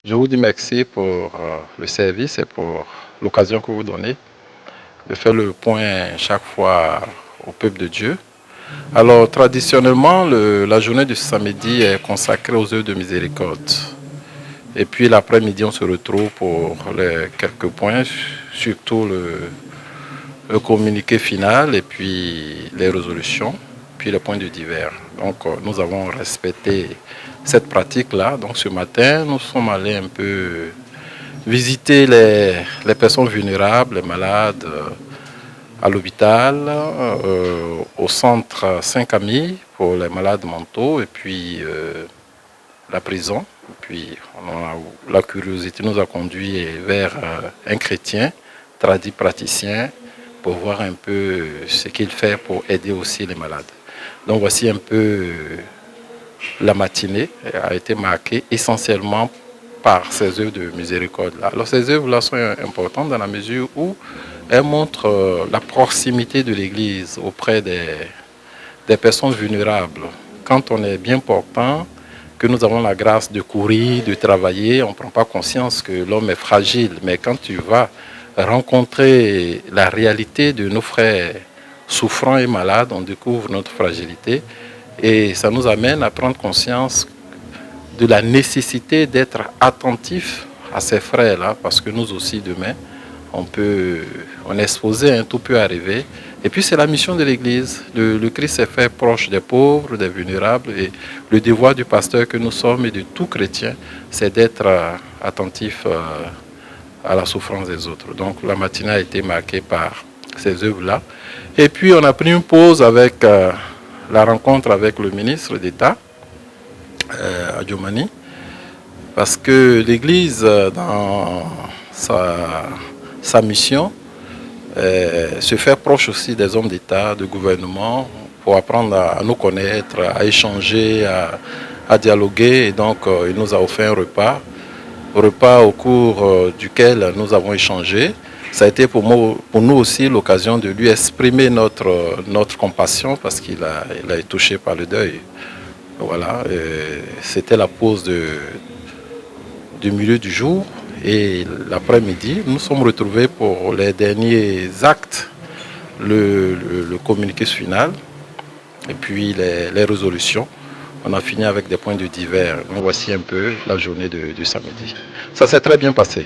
Je vous dis merci pour le service et pour l'occasion que vous donnez de faire le point chaque fois au peuple de Dieu. Alors, traditionnellement, la journée du samedi est consacrée aux œuvres de miséricorde. Et puis l'après-midi, on se retrouve pour les quelques points, surtout le communiqué final et puis les résolutions, puis les points de divers. Donc, nous avons respecté cette pratique-là. Donc, ce matin, nous sommes allés un peu visiter les personnes vulnérables, les malades, à l'hôpital, au centre Saint-Camille pour les malades mentaux, et puis la prison. Puis la curiosité nous a conduit vers un chrétien, tradit praticien, pour voir un peu ce qu'il fait pour aider aussi les malades. Donc voici un peu la matinée a été marquée essentiellement par ces œuvres de miséricorde-là. Alors ces œuvres-là sont importantes dans la mesure où elles montrent la proximité de l'Église auprès des personnes vulnérables. Quand on est bien portant, que nous avons la grâce de courir, de travailler, on ne prend pas conscience que l'homme est fragile. Mais quand tu vas rencontrer la réalité de nos frères souffrants et malades, on découvre notre fragilité et ça nous amène à prendre conscience de la nécessité d'être attentif à ces frères-là, parce que nous aussi, demain, on est exposé, tout peut arriver. Et puis c'est la mission de l'Église. Le Christ s'est fait proche des pauvres, des vulnérables, et le devoir du pasteur que nous sommes et de tout chrétien, c'est d'être attentif à la souffrance des autres. Donc la matinée a été marquée par ces œuvres-là. Et puis on a pris une pause avec la rencontre avec le ministre d'État, à Djomani, parce que l'Église, dans sa mission, se fait proche aussi des hommes d'État, de gouvernement, pour apprendre à nous connaître, à échanger, à dialoguer. Et donc, il nous a offert un repas au cours duquel nous avons échangé. Ça a été pour nous aussi l'occasion de lui exprimer notre compassion, parce qu'il a été touché par le deuil. Voilà, c'était la pause du milieu du jour. Et l'après-midi, nous sommes retrouvés pour les derniers actes, le communiqué final et puis les résolutions. On a fini avec des points de divers. Donc voici un peu la journée du samedi. Ça s'est très bien passé.